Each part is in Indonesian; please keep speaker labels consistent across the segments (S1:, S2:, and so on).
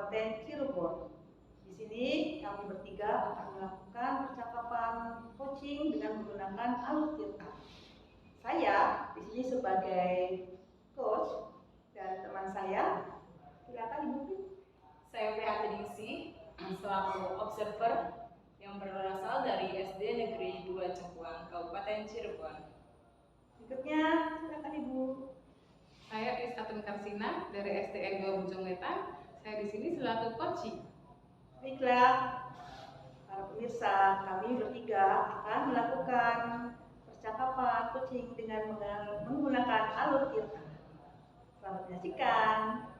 S1: Kabupaten Cirebon. Di sini kami bertiga akan melakukan percakapan coaching dengan menggunakan alur tirta. Saya di sini sebagai coach dan teman saya, silakan Ibu.
S2: Saya Prihatiningsi, selaku observer yang berasal dari SD Negeri 2 Cekuang, Kabupaten Cirebon.
S1: Berikutnya, silakan Ibu.
S3: Saya Isatun Karsina dari SDN 2 Bojongwetan. Saya di sini selaku coaching.
S1: Baiklah, para pemirsa, kami bertiga akan melakukan percakapan coaching dengan menggunakan alur tirta. Selamat menyaksikan.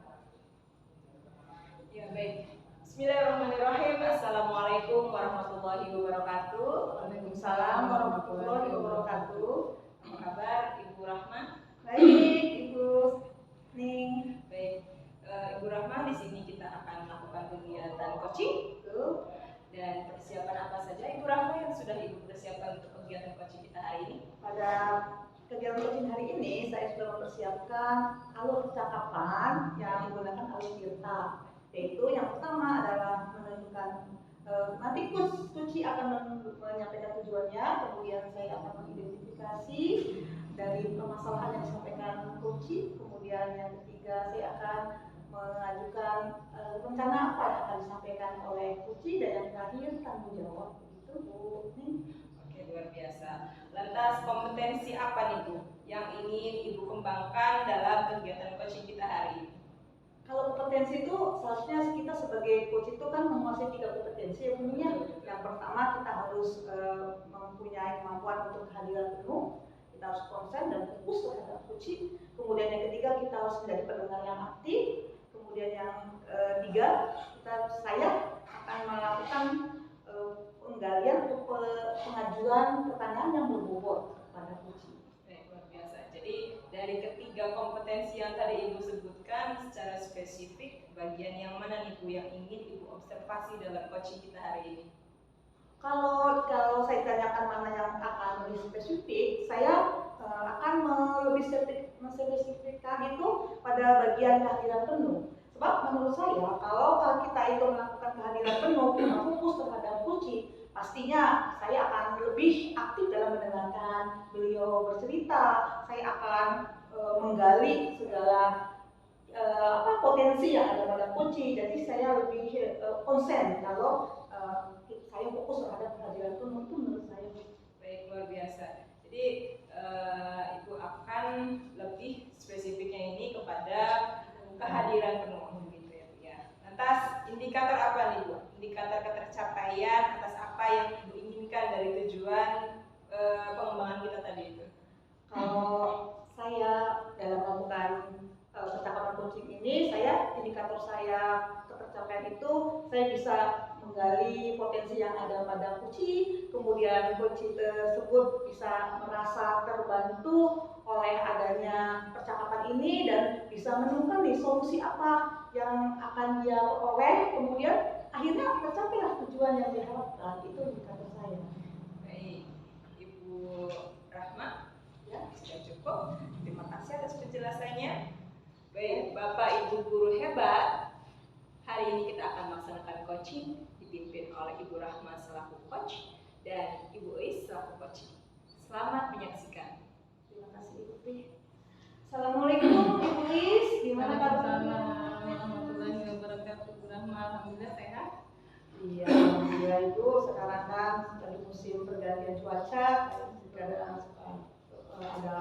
S2: Ya, baik. Bismillahirrahmanirrahim. Assalamualaikum warahmatullahi wabarakatuh.
S1: Waalaikumsalam warahmatullahi wabarakatuh.
S2: Apa kabar Ibu Rahma?
S1: Baik, Ibu Ning.
S2: Baik, Ibu Rahma, di sini kita akan melakukan kegiatan coaching. Dan persiapan apa saja Ibu Rahma yang sudah Ibu persiapkan untuk kegiatan coaching kita hari ini?
S1: Pada kegiatan coaching hari ini, saya sudah mempersiapkan alur percakapan yang menggunakan alur tirta. Yaitu yang pertama adalah menentukan nanti coach akan menyampaikan tujuannya, kemudian saya akan mengidentifikasi dari permasalahan yang disampaikan coach, kemudian yang ketiga saya akan mengajukan rencana apa yang akan disampaikan oleh coach, dan yang terakhir tanggung jawab. Begitu Bu.
S2: Oke, luar biasa. Lantas kompetensi apa nih Bu yang ingin Ibu kembangkan dalam kegiatan coaching kita hari ini?
S1: Kalau kompetensi itu seharusnya kita sebagai coach itu kan menguasai 3 kompetensi yang umumnya. Yang pertama kita harus mempunyai kemampuan untuk kehadiran penuh, kita harus konsen dan fokus terhadap coaching. Kemudian yang ketiga kita harus menjadi pendengar yang aktif. Kemudian yang tiga saya akan melakukan penggalian atau pengajuan pertanyaan yang berbobot kepada coaching.
S2: Luar biasa. Jadi dari ketiga kompetensi yang tadi Ibu sebutkan secara spesifik, bagian yang mana nih Bu yang ingin Ibu observasi dalam coaching kita hari ini?
S1: Kalau saya tanyakan mana yang akan lebih spesifik, saya akan lebih menspesifikkan itu pada bagian kehadiran penuh. Sebab menurut saya kalau kita itu melakukan kehadiran penuh, kita fokus terhadap coaching, pastinya saya akan lebih aktif dalam mendengarkan beliau bercerita. Saya akan menggali segala potensi yang ada pada coaching. Jadi saya lebih konsen kalau saya fokus terhadap kehadiran penuh, itu menurut saya.
S2: Baik, luar biasa. Jadi Ibu akan lebih spesifiknya ini kepada kehadiran penuh, gitu ya Bu ya. Lantas indikator apa nih Bu? Indikator ketercapaian atas apa yang Ibu inginkan dari tujuan pengembangan kita tadi itu?
S1: Kalau saya dalam melakukan percakapan coaching ini, indikator saya ketercapaian itu saya bisa menggali potensi yang ada pada coaching, kemudian coaching tersebut bisa merasa terbantu oleh adanya percakapan ini dan bisa menemukan nih solusi apa yang akan dia peroleh, kemudian akhirnya tercapailah tujuan yang diharapkan. Itu indikator saya.
S2: Baik, Ibu Rahma,
S1: Ya,
S2: sudah cukup. Terima kasih atas penjelasannya. Baik, Bapak Ibu guru hebat, hari ini kita akan melaksanakan coaching dipimpin oleh Ibu Rahma selaku coach dan Ibu Is selaku coach. Selamat menyaksikan.
S1: terima kasih Ibu Pri. Assalamualaikum Ibu Is, gimana kabarnya?
S3: Warahmatullahi wabarakatuh. Bu Rahma, alhamdulillah sehat.
S1: Iya, alhamdulillah itu sekarang kan lagi musim pergantian cuaca, ada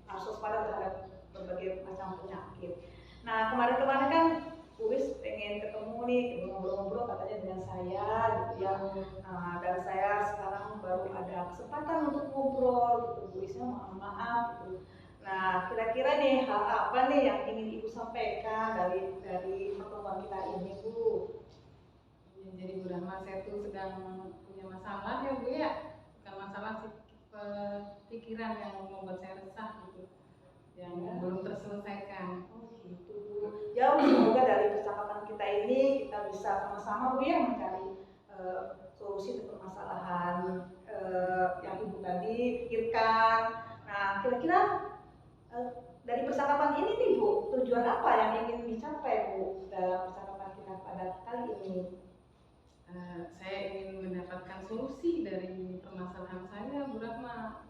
S1: harus pada terhadap berbagai macam penyakit. Nah kemarin kan Uwis pengen ketemu nih, ngobrol-ngobrol katanya dengan saya gitu ya. Dan saya sekarang baru ada kesempatan untuk ngobrol gitu, Uwisnya mohon maaf gitu. Nah kira-kira nih hal apa nih yang ingin Ibu sampaikan dari pertemuan kita ini Bu?
S3: Jadi Bu Rahma, saya tuh sedang punya masalah ya Bu ya. Bukan masalah sih, pikiran yang membuat saya resah gitu, yang belum terselesaikan.
S1: Oh gitu Bu. Ya semoga dari percakapan kita ini kita bisa sama-sama Bu ya mencari solusi untuk permasalahan yang Ibu tadi pikirkan. Nah kira-kira dari percakapan ini nih Bu, tujuan apa yang ingin dicapai Bu dalam percakapan kita pada kali ini?
S3: Saya ingin mendapatkan solusi dari permasalahan saya, Bu Rahma.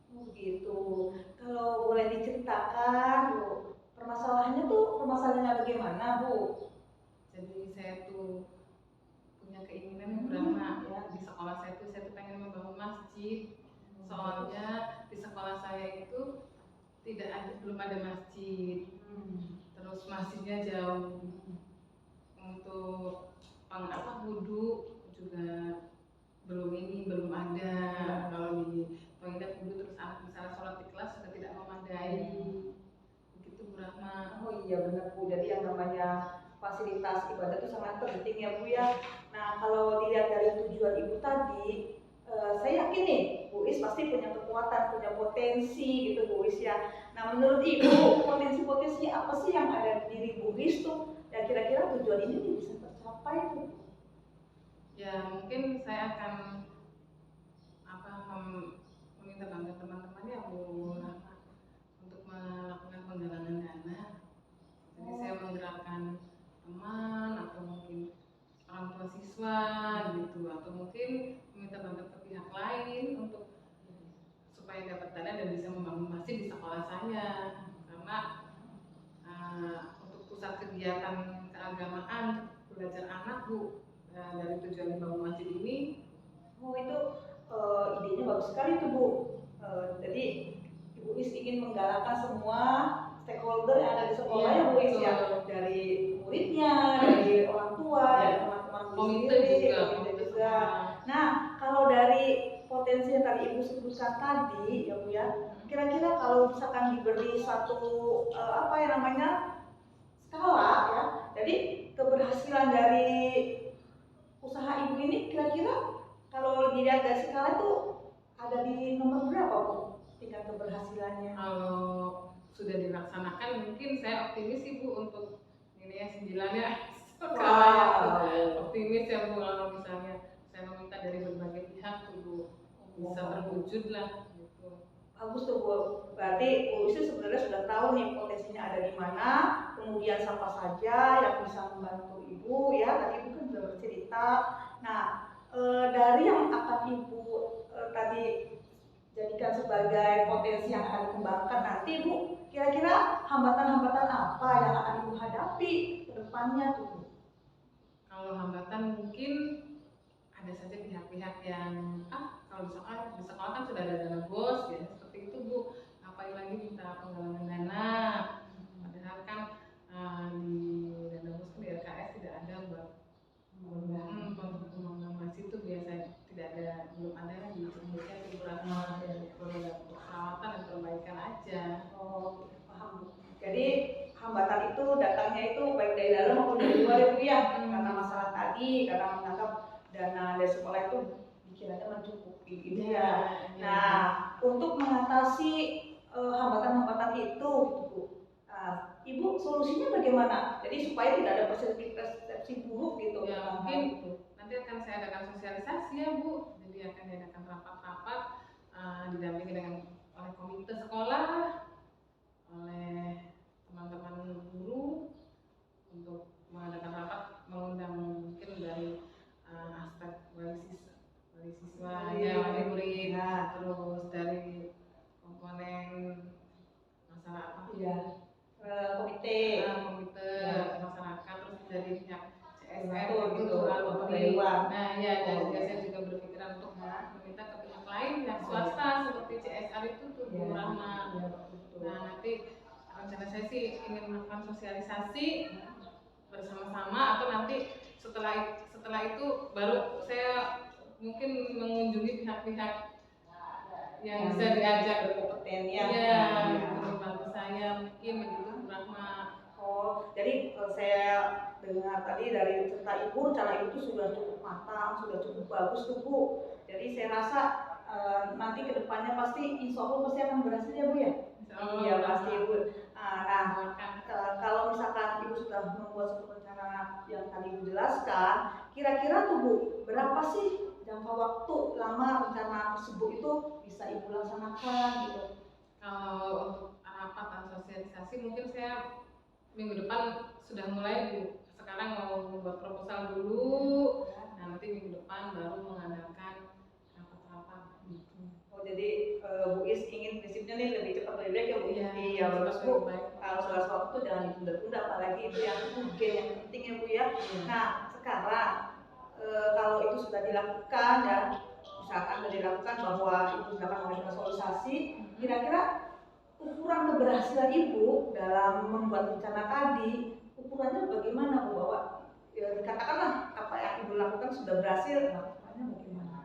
S1: Begitu. Kalau boleh diceritakan, Bu, permasalahannya bagaimana, Bu?
S3: Jadi saya tuh punya keinginan, Bu Rahma, ya, di sekolah saya tuh pengen membangun masjid. Soalnya di sekolah saya itu belum ada masjid. Terus masjidnya jauh. Untuk wudhu juga belum ada. Kalau di toilet wudhu terus misalnya sholat di kelas sudah tidak memadai. Begitu, Bu Rahma.
S1: Oh iya benar, Bu. Jadi yang namanya fasilitas ibadah itu sangat penting ya, Bu ya. Nah, kalau dilihat dari tujuan Ibu tadi, saya yakin nih Bu Is pasti punya kekuatan, punya potensi gitu Bu Is ya. Nah, menurut Ibu potensi-potensi apa sih yang ada di diri Bu Is tuh? Dan kira-kira tujuan ini bisa tercapai tuh?
S3: Ya mungkin saya akan meminta bantuan teman-teman ya, Bu Rahma, untuk melakukan penggalangan dana. Jadi saya menggerakkan teman atau mungkin orang tua siswa gitu, atau mungkin meminta bantuan ke pihak lain untuk supaya dapat dana dan bisa membangun masjid di sekolah saya. Karena untuk pusat kegiatan keagamaan belajar anak, Bu, dari tujuan membangun masjid ini.
S1: Oh itu idenya bagus sekali tuh Bu. Jadi Ibu Is ingin menggalakkan semua stakeholder yang ada di sekolah ya Bu Is ya, dari muridnya, dari orang tua, dari teman-teman
S3: komite juga.
S1: Nah kalau dari potensi yang tadi Ibu sebutkan tadi ya Bu ya, kira-kira kalau misalkan diberi satu skala ya, jadi keberhasilan dari usaha Ibu ini kira-kira kalau dilihat dari skala itu ada di nomor berapa Bu tingkat keberhasilannya?
S3: Kalau sudah dilaksanakan mungkin saya optimis sih Bu untuk nilainya 9 ya. Optimis ya Bu, kalau misalnya saya meminta dari berbagai pihak tuh Bu bisa terwujud lah gitu.
S1: Bagus tuh Bu, berarti Bu itu sebenarnya sudah tahu nih potensinya ada di mana, kemudian siapa saja yang bisa membantu Ibu ya, tadi Ibu kan sudah bercerita. Nah, dari yang akan Ibu tadi jadikan sebagai potensi yang akan dikembangkan nanti Bu, kira-kira hambatan-hambatan apa yang akan Ibu hadapi ke depannya tuh Bu?
S3: Kalau hambatan mungkin ada saja pihak-pihak yang kalau di sekolah kan sudah ada dana bos ya, seperti itu Bu, ngapain lagi minta penggalangan dana, padahal kan di dana bos kan di RKS tidak ada buat pembangunan masjid itu biasanya belum ada di Indonesia untuk perawatan dan perbaikan aja.
S1: Oh paham Bu. Jadi hambatan itu datangnya itu baik dari dalam maupun dari luar ya Bu ya, karena masalah tadi, karena menganggap dana dari sekolah itu dikiranya mencukupi gitu ya. Nah, untuk mengatasi hambatan-hambatan itu gitu Bu, Ibu solusinya bagaimana? Jadi supaya tidak ada persepsi buruk gitu.
S3: Ya mungkin nanti akan saya adakan sosialisasi ya Bu, jadi akan diadakan rapat-rapat didampingi oleh komite sekolah, oleh teman-teman guru, untuk mengadakan rapat, mengundang mungkin dari aspek wali siswa ya, wali murid, terus dari komponen masalah komite masyarakat, terus dari pihak CSR gitu. Nah ya, dan saya juga berpikiran untuk meminta ke pihak lain yang swasta seperti CSR itu tuh Bu Rahma. Nah nanti rencana saya sih ingin melakukan sosialisasi bersama-sama, atau nanti setelah itu baru saya mungkin mengunjungi pihak-pihak yang bisa diajak
S1: berkompeten ya.
S3: Membantu saya mungkin begitu Bu Rahma.
S1: Oh, jadi saya dengar tadi dari cerita Ibu, cara Ibu itu sudah cukup matang, sudah cukup bagus tuh Bu. Jadi saya rasa nanti kedepannya pasti insya Allah pasti akan berhasil ya Bu ya? Iya pasti Bu. Kalau misalkan Ibu sudah membuat suatu rencana yang tadi Ibu jelaskan, kira-kira tuh Bu, berapa sih jangka waktu lama rencana tersebut itu bisa Ibu laksanakan gitu?
S3: Kalau untuk rapat dan sosialisasi mungkin saya minggu depan sudah mulai Bu. sekarang mau membuat proposal dulu, nah nanti minggu depan baru mengadakan rapat-rapat gitu.
S1: Oh, jadi Bu Is ingin prinsipnya nih lebih cepat lebih baik ya Bu?
S3: Iya,
S1: Iya bagus
S3: cepat
S1: Bu.
S3: lebih baik.
S1: Kalau segala sesuatu jangan ditunda-tunda, apalagi itu yang urgen yang penting ya Bu ya.
S3: Iya.
S1: Nah sekarang kalau itu sudah dilakukan ya, misalkan sudah dilakukan bahwa Ibu sudah melakukan sosialisasi, kira-kira ukuran keberhasilan Ibu dalam membuat rencana tadi, ukurannya bagaimana Bu? Bahwa ya, dikatakanlah apa yang Ibu lakukan sudah berhasil, nah ukurannya bagaimana?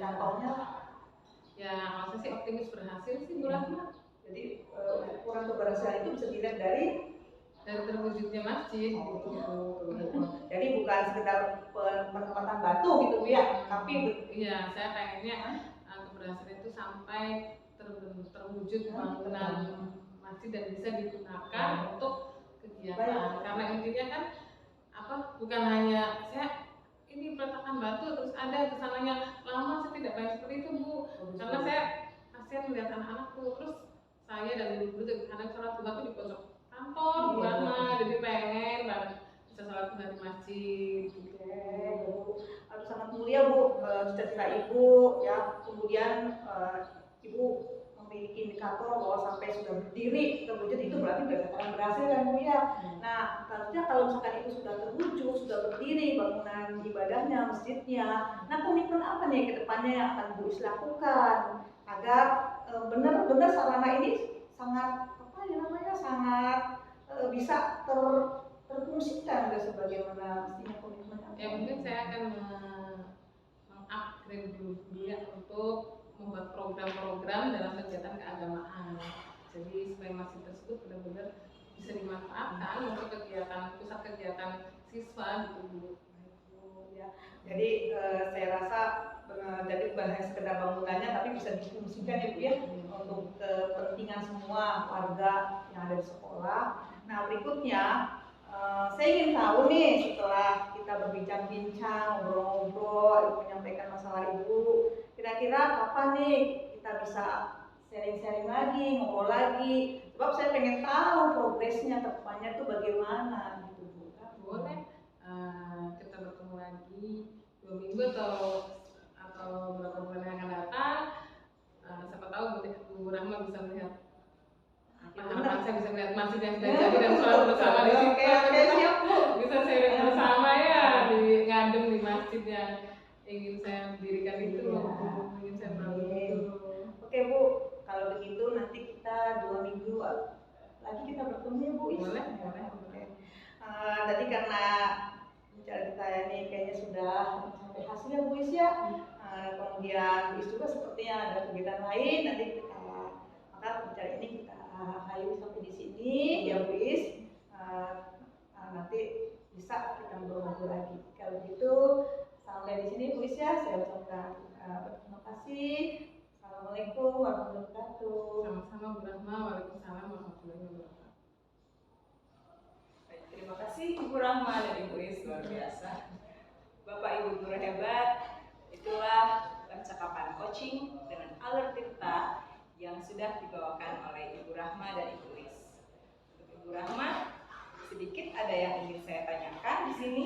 S1: Contohnya
S3: Ya kalau saya sih optimis berhasil sih Bu Rahma.
S1: jadi ukuran keberhasilan itu bisa dilihat dari
S3: terwujudnya masjid gitu.
S1: Jadi bukan sekedar penempatan batu gitu Bu ya, tapi
S3: Iya, saya pengennya keberhasilan itu sampai terwujud bangunan masjid dan bisa digunakan untuk kegiatan. Karena intinya kan bukan hanya saya ini peletakan batu terus ada kesananya lama, saya tidak pengen seperti itu Bu. Karena saya kasihan melihat anak-anak tuh, terus saya dan guru-guru kadang sholat Duha tuh di pojok kantor Bu Rahma, jadi pengen banget bisa sholat Duha di masjid.
S1: Harus sangat mulia Bu cita-cita Ibu ya. Kemudian Ibu memiliki indikator bahwa sampai sudah berdiri terwujud itu berarti sudah berhasil kan Bu ya. Nah harusnya kalau misalkan itu sudah terwujud, sudah berdiri bangunan ibadahnya, masjidnya, nah komitmen apa nih ke depannya yang akan Bu Is lakukan agar benar-benar sarana ini sangat sangat bisa terfungsikan sebagaimana mestinya komitmen.
S3: Ya mungkin saya akan mengupgrade dulu ya untuk membuat program-program dalam kegiatan keagamaan. Jadi supaya masjid tersebut benar-benar bisa dimanfaatkan untuk pusat kegiatan siswa gitu Bu.
S1: Ya. Jadi saya rasa jadi bukan hanya sekedar bangunannya tapi bisa difungsikan ya Bu ya untuk kepentingan semua warga yang ada di sekolah. Nah berikutnya saya ingin tahu nih setelah kita berbincang-bincang, ngobrol-ngobrol, Ibu menyampaikan masalah Ibu, kira-kira kapan nih kita bisa sharing-sharing lagi, ngobrol lagi? Sebab saya pengen tahu progresnya ke depannya tuh bagaimana gitu Bu.
S3: Boleh kita bertemu lagi 2 minggu atau beberapa bulan yang akan datang. Siapa tahu Bu Rahma bisa melihat harapan saya bisa melihat masjid yang sudah jadi dan sholat bersama di situ.
S1: Siap Bu.
S3: Bisa sharing bersama ya di ngadem di masjid yang ingin saya dirikan itu, ingin saya bangun itu.
S1: Oke Bu, kalau begitu nanti kita 2 minggu lagi kita bertemu ya Bu.
S3: Boleh.
S1: Tadi karena bicara kita ini kayaknya sudah sampai hasilnya Bu Is ya. Kemudian Bu Is juga sepertinya ada kegiatan lain, nanti maka bicara ini kita akhiri sampai di sini ya Bu Is. Nanti bisa kita ngobrol lagi. Kalau gitu sampai di sini Bu Is ya, saya ucapkan terima kasih. Assalamualaikum warahmatullahi wabarakatuh.
S3: Sama-sama Bu Rahma, waalaikumsalam warahmatullahi wabarakatuh.
S2: Terima kasih Ibu Rahma dan Ibu Is, luar biasa. Bapak Ibu guru hebat, itulah percakapan coaching dengan Alert Tirta yang sudah dibawakan oleh Ibu Rahma dan Ibu Is. Untuk Ibu Rahma, sedikit ada yang ingin saya tanyakan di sini.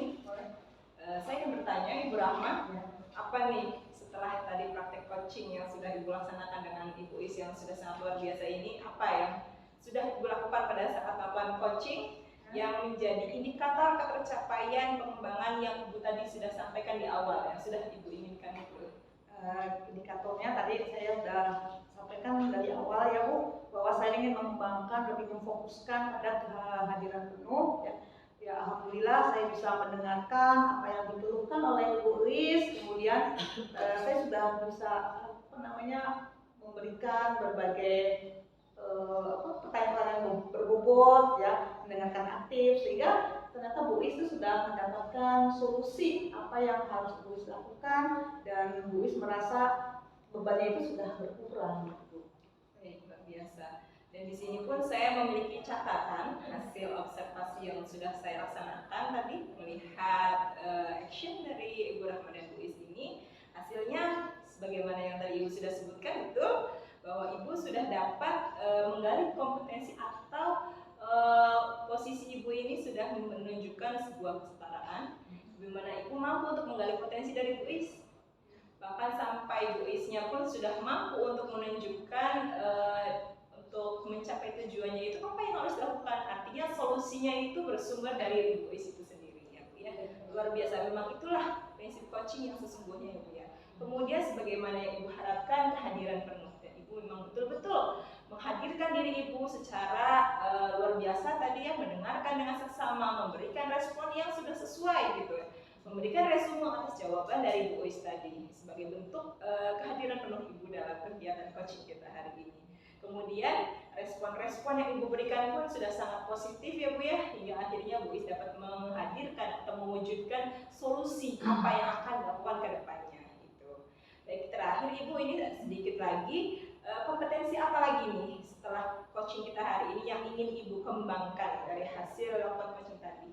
S2: Saya ingin bertanya Ibu Rahma, apa nih setelah tadi praktek coaching yang sudah Ibu laksanakan dengan Ibu Is yang sudah sangat luar biasa ini, apa yang sudah Ibu lakukan pada saat melakukan coaching yang menjadi indikator ketercapaian pengembangan yang Ibu tadi sudah sampaikan di awal, yang sudah Ibu inginkan itu?
S1: Indikatornya tadi saya sudah sampaikan dari awal ya Bu, bahwa saya ingin mengembangkan, lebih memfokuskan pada kehadiran penuh ya. Ya alhamdulillah saya bisa mendengarkan apa yang dikeluhkan oleh Ibu Is, kemudian saya sudah bisa memberikan berbagai pertanyaan yang berbobot ya, mendengarkan aktif, sehingga ternyata Bu Is itu sudah mendapatkan solusi apa yang harus Bu Is lakukan dan Bu Is merasa bebannya itu sudah berkurang.
S2: Baik, luar biasa. Dan di sini pun saya memiliki catatan hasil observasi yang sudah saya laksanakan tadi, melihat action dari Ibu Rahma dan Bu Is ini. Hasilnya sebagaimana yang tadi Ibu sudah sebutkan itu, bahwa Ibu sudah dapat menggali kompetensi atau posisi ibu ini sudah menunjukkan sebuah kesetaraan, di mana ibu mampu untuk menggali potensi dari Bu Is. Bahkan sampai Bu Isnya pun sudah mampu untuk menunjukkan untuk mencapai tujuannya itu apa yang harus dilakukan. Artinya solusinya itu bersumber dari Bu Is itu sendiri ya Bu ya. Luar biasa, memang itulah prinsip coaching yang sesungguhnya ya Bu ya. Kemudian sebagaimana yang Ibu harapkan, kehadiran penuh, dan Ibu memang betul-betul menghadirkan diri Ibu secara luar biasa tadi ya, mendengarkan dengan seksama, memberikan respon yang sudah sesuai gitu ya, memberikan resume atas jawaban dari Bu Is tadi sebagai bentuk kehadiran penuh Ibu dalam kegiatan coaching kita hari ini. Kemudian respon-respon yang Ibu berikan pun sudah sangat positif ya Bu ya, hingga akhirnya Bu Is dapat menghadirkan atau mewujudkan solusi apa yang akan dilakukan ke depannya gitu. Baik, terakhir Ibu, ini sedikit lagi kompetensi apa lagi nih setelah coaching kita hari ini yang ingin Ibu kembangkan dari hasil lakukan coaching tadi?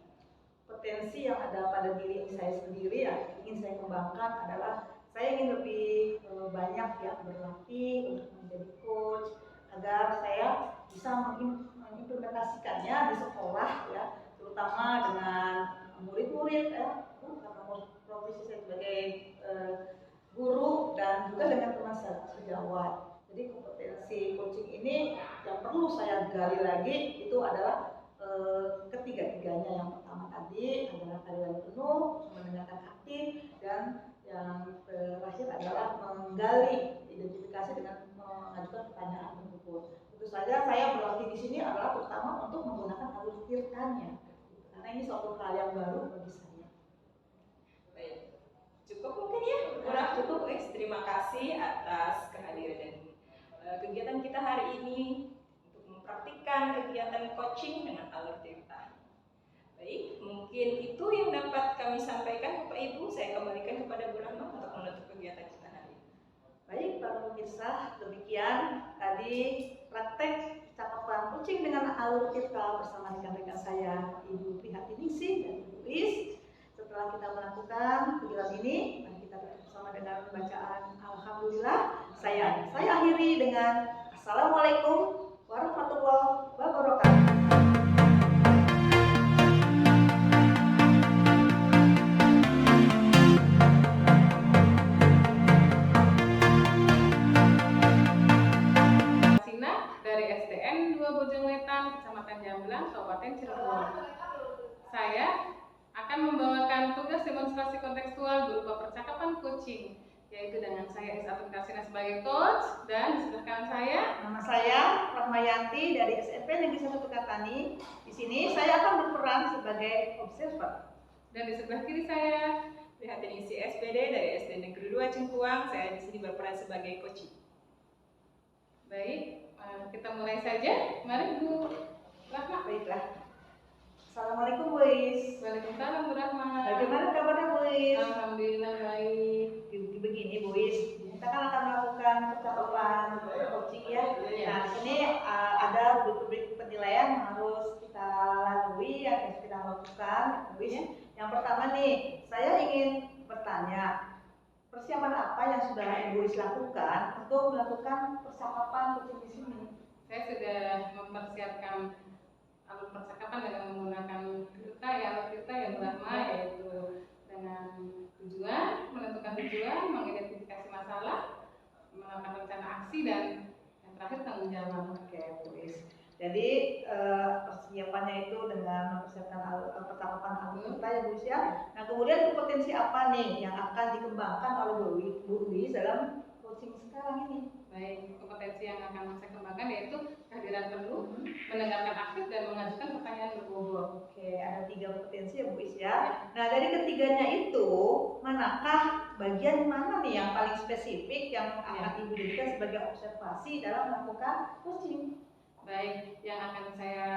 S1: Potensi yang ada pada diri saya sendiri yang ingin saya kembangkan adalah saya ingin lebih banyak ya berlatih untuk menjadi coach, agar saya bisa mengimplementasikannya di sekolah ya, terutama dengan murid-murid ya, karena profesi saya sebagai guru dan juga dengan teman sejawat. Jadi kompetensi coaching ini yang perlu saya gali lagi itu adalah ketiga-tiganya. Yang pertama tadi adalah kehadiran penuh, mendengarkan aktif, dan yang terakhir adalah menggali identifikasi dengan mengajukan pertanyaan tersebut. Tentu saja saya berlatih di sini adalah terutama untuk menggunakan alur tirtanya, karena ini suatu hal yang baru bagi saya.
S2: Baik, cukup mungkin ya, kurang cukup guys. Terima kasih atas kehadiran dan kegiatan kita hari ini untuk mempraktikkan kegiatan coaching dengan alur tirta. Baik, mungkin itu yang dapat kami sampaikan Bapak Ibu. Saya kembalikan kepada Bu Rahma untuk menutup kegiatan kita hari ini.
S1: Baik, para pemirsa, demikian tadi praktek cakapan coaching dengan alur tirta bersama rekan-rekan saya Ibu Prihatiningsih dan Ibu Is. Setelah kita melakukan kegiatan ini, mari kita tutup bersama dengan bacaan Alhamdulillah. Saya akhiri dengan Assalamualaikum warahmatullahi wabarakatuh.
S3: Dari SDN 2 Bojongwetan, Kecamatan Jambelang, Kabupaten Cirebon. Saya akan membawakan tugas demonstrasi kontekstual berupa percakapan coaching, yaitu dengan saya Is Aplikasina sebagai coach, dan di sebelah kanan saya,
S1: Nama saya Rahmayanti dari SMP Negeri 1 Pekatani. Di sini saya akan berperan sebagai observer.
S3: dan di sebelah kiri saya,
S2: Prihatiningsih SPD dari SD Negeri 2 Cengkuang. Saya di sini berperan sebagai coaching.
S3: Baik, kita mulai saja. Mari Bu Rahma.
S1: Baiklah. Assalamualaikum Bu Is.
S3: Waalaikumsalam Bu Rahma.
S1: Bagaimana kabarnya Bu Is?
S3: Alhamdulillah baik.
S1: Begini Bu Is, kita kan akan melakukan percakapan coaching ya. Nah, di sini ada rubrik penilaian yang harus kita lalui, yang harus kita lakukan Bu Is. Yang pertama nih, saya ingin bertanya, persiapan apa yang sudah Ibu Is lakukan untuk melakukan percakapan coaching di sini?
S3: Saya sudah mempersiapkan alur percakapan dengan menggunakan tirta ya Bu Rahma, yaitu dengan tujuan, menentukan tujuan, mengidentifikasi masalah, melakukan rencana aksi, dan yang terakhir tanggung jawab.
S1: Oke, Bu Is. Jadi persiapannya itu dengan mempersiapkan percakapan alur tirta ya Bu Is ya. Nah, kemudian kompetensi apa nih yang akan dikembangkan oleh Bu Is dalam coaching sekarang ini?
S3: Baik, kompetensi yang akan saya kembangkan yaitu kehadiran penuh, mendengarkan aktif, dan mengajukan pertanyaan berbobot.
S1: Oke, ada 3 kompetensi ya Bu Is ya. Nah, dari ketiganya itu, manakah bagian mana nih yang paling spesifik yang akan Ibu jadikan sebagai observasi dalam melakukan coaching?
S3: Baik, yang akan saya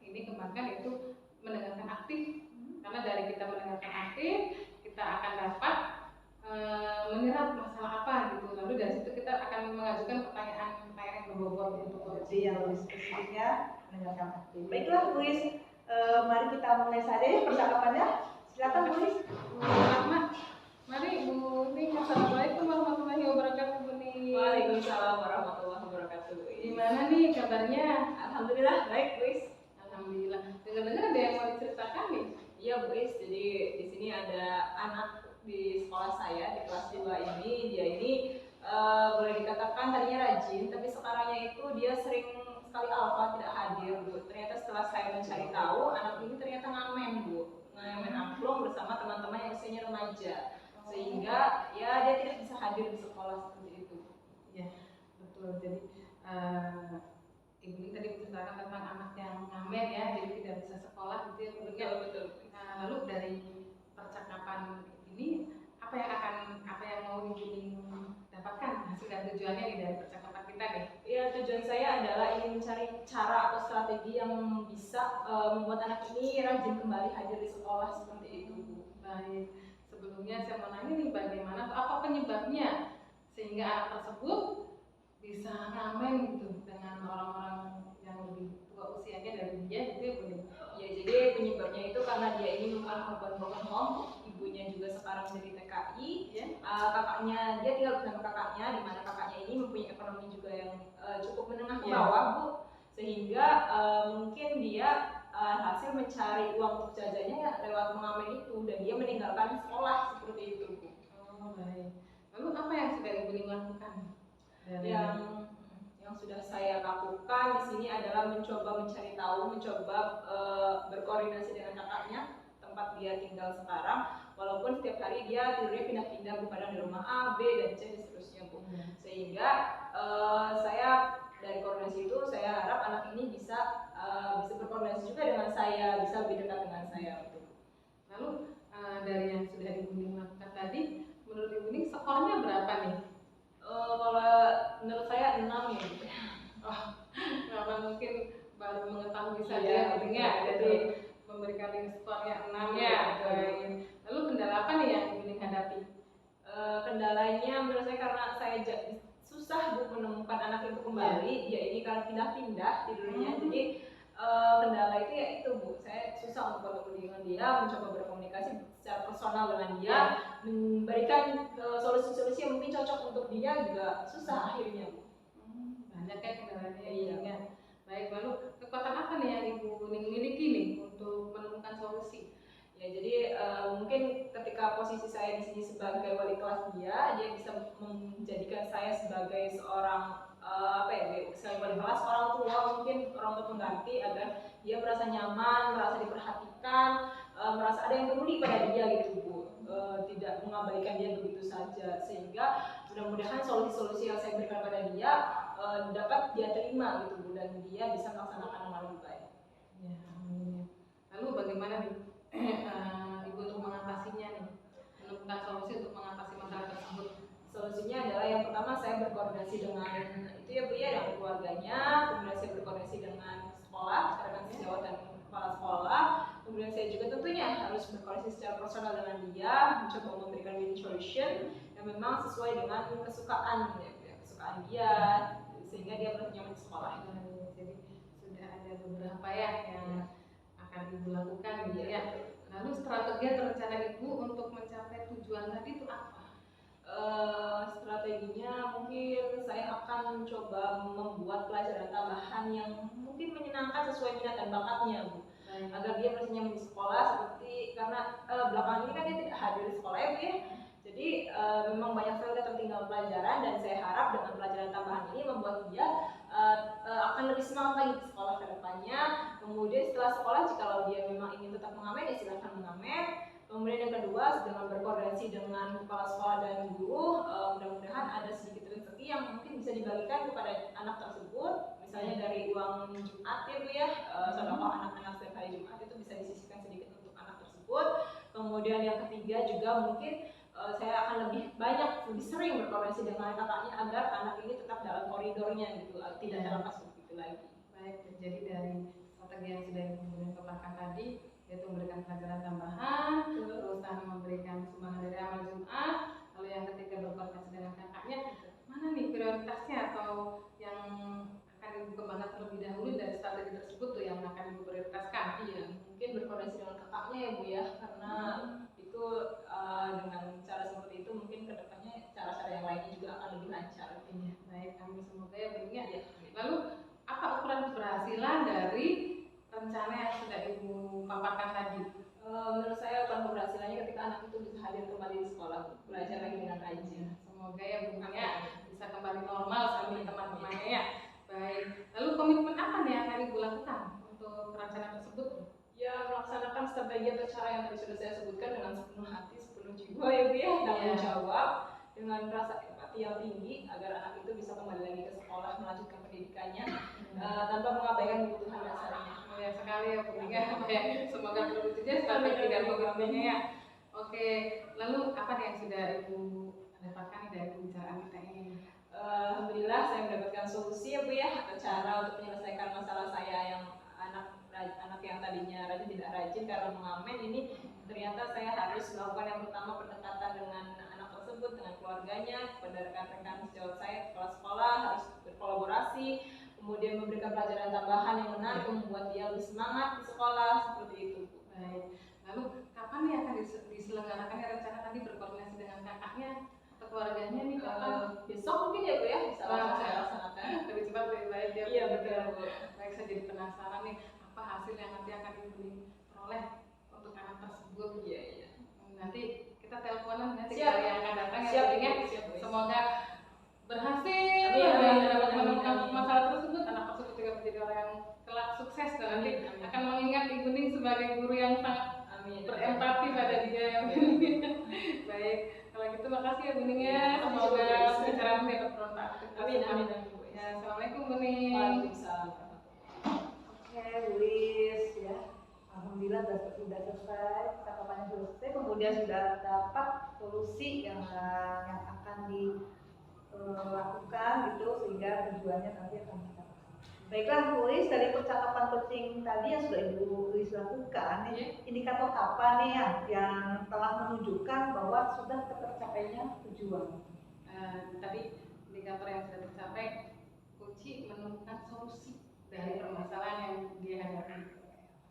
S3: ini kembangkan itu mendengarkan aktif, karena dari kita mendengarkan aktif, kita akan dapat menyerap masalah apa gitu. Lalu dari situ kita akan mengajukan pertanyaan-pertanyaan yang berbobot untuk
S1: Jadi yang lebih spesifiknya mendengarkan aktif. Baiklah Bu Is, mari kita mulai saja ya percakapannya. Silakan Bu Is.
S3: Rahmat. Mari Bu Ning. Assalamualaikum warahmatullahi wabarakatuh Bu Ning.
S2: Waalaikumsalam warahmatullahi wabarakatuh.
S3: Gimana nih kabarnya?
S2: Alhamdulillah baik Bu Is.
S3: Alhamdulillah. Dengar
S2: anak di sekolah saya di kelas 2 ini, dia ini boleh dikatakan tadinya rajin, tapi sekarangnya itu dia sering sekali alfa tidak hadir, Bu. Ternyata setelah saya mencari tahu, anak ini ternyata ngamen, Bu. Ngamen angklung bersama teman-teman yang usianya remaja. Sehingga ya dia tidak bisa hadir di sekolah seperti itu.
S3: Ya, betul. Jadi Ibu ini tadi menceritakan tentang anak yang ngamen ya, jadi tidak bisa sekolah gitu ya, Bu.
S2: Betul.
S3: Lalu dari percakapan ini apa yang mau Ibu ini dapatkan hasil dan tujuannya nih dari percakapan kita nih?
S2: Ya, tujuan saya adalah ingin mencari cara atau strategi yang bisa membuat anak ini rajin kembali hadir di sekolah seperti itu, Bu.
S3: Baik, sebelumnya saya mau nanya nih bagaimana atau apa penyebabnya sehingga anak tersebut bisa ngamen gitu dengan orang-orang yang lebih tua usianya dari dia gitu ya, Bu?
S2: Ya, jadi penyebabnya itu karena dia ini merupakan korban broken home, ibunya juga sekarang jadi TKI,
S3: Ya.
S2: Kakaknya dia tinggal bersama kakaknya, di mana kakaknya ini mempunyai ekonomi juga yang cukup menengah ke
S3: Ya.
S2: bawah, Bu, sehingga mungkin dia hasil mencari uang untuk jajannya ya lewat mengamen itu, dan dia meninggalkan sekolah seperti itu, Bu.
S3: Oh, baik. Lalu apa yang sudah Ibu lakukan?
S2: Yang sudah saya lakukan di sini adalah mencoba mencari tahu, mencoba berkoordinasi dengan kakaknya tempat dia tinggal sekarang, walaupun setiap hari dia tidurnya pindah-pindah, Bu, kadang di rumah A, B, dan C dan seterusnya, Bu. Sehingga saya dari koordinasi itu saya harap anak ini bisa berkoordinasi juga dengan saya, bisa lebih dekat dengan saya, Bu.
S3: Lalu dari yang sudah Ibu lakukan tadi, menurut Ibu ini skornya berapa nih?
S2: Kalau menurut saya 6 ya, Bu.
S3: Karena mungkin baru mengetahui saja
S2: Iya,
S3: ya, jadi memberikan skornya 6 ya. Baik. Lalu kendala apa nih yang Ibu hadapi?
S2: Kendalanya menurut saya karena saya susah, Bu, menemukan anak itu kembali. Dia ini karena pindah-pindah tidurnya, jadi kendala itu ya itu, Bu, saya susah untuk bertemu dengan dia, mencoba berkomunikasi secara personal dengan dia, memberikan solusi-solusi yang mungkin cocok untuk dia juga susah akhirnya, Bu.
S3: Banyak ya kendalanya.
S2: Iya.
S3: Baik, lalu kekuatan apa nih yang Ibu miliki nih untuk menemukan solusi?
S2: Ya, jadi mungkin ketika posisi saya di sini sebagai wali kelas dia bisa menjadikan saya sebagai seorang sebagai wali kelas, orang tua, mungkin orang tua pengganti, agar dia merasa nyaman, merasa diperhatikan, merasa ada yang peduli pada dia gitu, Bu. Tidak mengabaikan dia begitu saja, sehingga mudah-mudahan solusi-solusi yang saya berikan pada dia dapat dia terima gitu, Bu, dan dia bisa melaksanakan dengan lebih baik.
S3: Ya, amin. Lalu bagaimana nih Ibu untuk mengatasinya nih, menemukan solusi untuk mengatasi masalah tersebut?
S2: Solusinya adalah yang pertama saya berkoordinasi dengan itu ya, Bu, ya, dengan keluarganya, kemudian saya berkoordinasi dengan sekolah, rekan sejawat dan kepala sekolah, kemudian saya juga tentunya harus berkoordinasi secara personal dengan dia, mencoba memberikan win solution yang memang sesuai dengan kesukaan dia, sehingga dia merasa nyaman di sekolah.
S3: Jadi sudah ada beberapa ya yang akan Ibu lakukan gitu ya. Lalu strategi atau rencana Ibu untuk mencapai tujuan tadi itu apa?
S2: Strateginya mungkin saya akan coba membuat pelajaran tambahan yang mungkin menyenangkan sesuai minat dan bakatnya, Bu, agar dia merasa nyaman di sekolah, seperti karena belakangan ini kan dia tidak hadir di sekolah ya, Bu, ya. Jadi memang banyak sekali tertinggal pelajaran, dan saya harap dengan pelajaran tambahan ini membuat dia akan lebih semangat lagi di sekolah ke depannya. Kemudian setelah sekolah, jika dia memang ingin tetap mengamen, ya silakan mengamen. Kemudian yang kedua, dengan berkoordinasi dengan kepala sekolah dan guru, mudah-mudahan ada sedikit rezeki yang mungkin bisa dibagikan kepada anak tersebut, misalnya dari uang Jumat ya, Bu, ya, sedekah anak-anak setiap hari Jumat itu bisa disisihkan sedikit untuk anak tersebut. Kemudian yang ketiga juga mungkin saya akan lebih sering berkoordinasi dengan kakaknya agar anak ini tetap dalam koridornya gitu, tidak terlepas begitu lagi.
S3: Baik, jadi dari strategi yang sudah Ibu katakan tadi, yaitu memberikan pelajaran tambahan, terus memberikan sumbangan dari amal Jumat, lalu yang ketiga berkoordinasi dengan kakaknya. Mana nih prioritasnya atau yang akan Ibu kembangkan terlebih dahulu dari strategi tersebut tuh yang akan Ibu prioritaskan?
S2: Iya, mungkin berkoordinasi dengan kakaknya ya, Bu, ya, karena itu dengan cara seperti itu mungkin kedepannya cara-cara yang lainnya juga akan lebih lancar.
S3: Iya, baik, kami semoga ya, Bu, ya.
S2: Iya.
S3: Lalu apa ukuran keberhasilan dari rencana yang sudah Ibu paparkan tadi?
S2: Menurut saya bukan keberhasilannya ketika anak itu bisa hadir kembali di sekolah, belajar lagi dengan rajin.
S3: Semoga ya Bu ya bisa kembali normal seperti teman-temannya ya. Baik. Lalu komitmen apa nih yang akan Ibu lakukan untuk perencanaan tersebut?
S2: Ya, melaksanakan strategi atau cara yang tadi sudah saya sebutkan dengan sepenuh hati, sepenuh jiwa ya Bu ya, tanggung jawab dengan rasa empati yang tinggi agar anak itu bisa kembali lagi ke sekolah melanjutkan pendidikannya tanpa mengabaikan kebutuhan dasarnya.
S3: Mulia sekali ya Bu ya. Semoga terwujudnya strategi dan programnya ya. Oke, lalu apa nih yang sudah Ibu dapatkan dari pembicaraan kita ini?
S2: Alhamdulillah saya mendapatkan solusi ya Bu ya, atau cara untuk menyelesaikan masalah saya yang anak yang tadinya rajin tidak rajin karena mengamen ini. Ternyata saya harus melakukan yang pertama pendekatan dengan anak tersebut, dengan keluarganya, kepada rekan-rekan sejawat saya di kepala sekolah, harus berkolaborasi, kemudian memberikan pelajaran tambahan yang menarik membuat dia lebih semangat di sekolah, seperti itu Bu.
S3: Baik. Lalu kapan nih akan diselenggarakannya rencana tadi berkoordinasi dengan kakaknya atau keluarganya nih kapan?
S2: Besok mungkin ya Bu ya, bisa langsung saya laksanakan.
S3: Lebih cepat lebih baik ya.
S2: Iya betul Bu.
S3: Baik, saya jadi penasaran nih apa hasil yang nanti akan Ibu peroleh untuk anak tersebut.
S2: Iya.
S3: Nanti kita teleponan nanti
S2: Siap.
S3: kali yang akan datang
S2: Siap,
S3: ya.
S2: siap, Bu.
S3: Semoga berhasil
S2: Amin,
S3: dan
S2: amin,
S3: dapat
S2: amin,
S3: menemukan
S2: amin.
S3: masalah tersebut. Anak tersebut juga menjadi orang yang kelak sukses dan nanti
S2: Amin.
S3: akan mengingat Ibu Ning sebagai guru yang sangat
S2: Amin.
S3: berempati pada dia yang baik. Kalau gitu makasih ya Bu Ning ya. Semoga pembicaraan dapat bermanfaat.
S2: Amin, amin, amin.
S3: Ya, assalamualaikum Bu Ning.
S2: Waalaikumsalam.
S1: Oke, Luis ya. Alhamdulillah sudah selesai, cakapannya sudah selesai, kemudian sudah dapat solusi yang akan dilakukan gitu sehingga tujuannya nanti akan kita. Baiklah, Luis, dari percakapan coaching tadi yang sudah Ibu Luis lakukan, indikator apa nih yang telah menunjukkan bahwa sudah tercapainya tujuan?
S3: Tadi indikator yang sudah tercapai, kunci menemukan solusi dari permasalahan yang dia hadapi.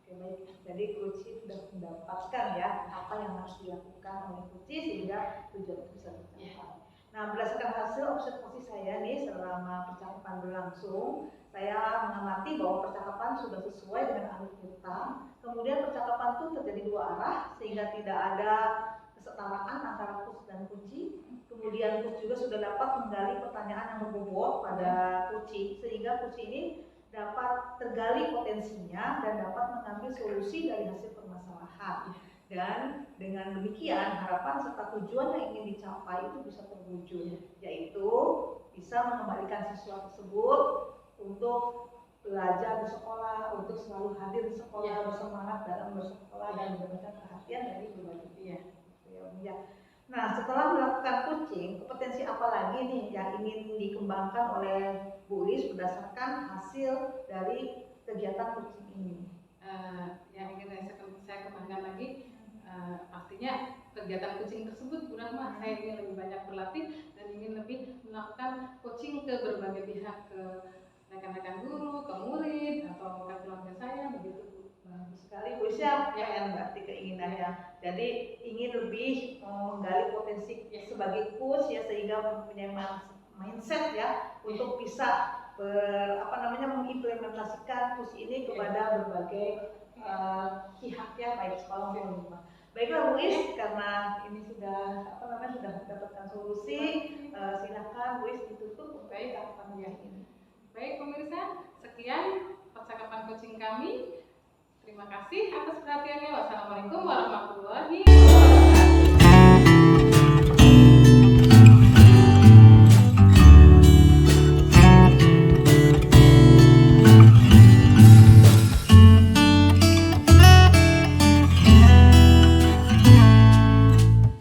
S1: Oke, baik. Jadi kunci sudah mendapatkan ya apa yang harus dilakukan oleh kunci sehingga tujuan itu bisa tercapai. Nah, berdasarkan hasil observasi saya nih selama percakapan berlangsung, saya mengamati bahwa percakapan sudah sesuai dengan alur kita. Kemudian percakapan itu terjadi dua arah sehingga tidak ada kesetaraan antara coach dan kunci. Kemudian coach juga sudah dapat menggali pertanyaan yang berbobot pada kunci sehingga kunci ini dapat tergali potensinya dan dapat mengambil solusi dari hasil permasalahan. Dan dengan demikian harapan serta tujuan yang ingin dicapai itu bisa terwujud, yaitu bisa mengembalikan siswa tersebut untuk belajar di sekolah, untuk selalu hadir di sekolah, bersemangat dalam bersekolah dan mendapatkan perhatian dari berbagai pihak. Ya. Nah, setelah melakukan coaching, kompetensi apa lagi nih yang ingin dikembangkan oleh Bu Lis berdasarkan hasil dari kegiatan coaching ini?
S3: Yang ingin saya kembangkan lagi, pastinya kegiatan coaching tersebut Bu Rahma, saya ingin lebih banyak berlatih dan ingin lebih melakukan coaching ke berbagai pihak, ke rekan-rekan guru, ke murid, atau ke keluarga saya, begitu Bu.
S1: Bagus sekali Bu, siap ya yang berarti keinginannya. Jadi ingin lebih menggali potensi sebagai coach ya sehingga mempunyai mindset ya untuk bisa mengimplementasikan coach ini kepada berbagai pihak ya baik sekolah maupun rumah. Baiklah Bu Is, karena ini sudah sudah mendapatkan solusi, silakan Bu Is ditutup untuk percakapan ini.
S3: Baik pemirsa, sekian percakapan coaching kami. Terima kasih atas perhatiannya. Wassalamualaikum warahmatullahi wabarakatuh.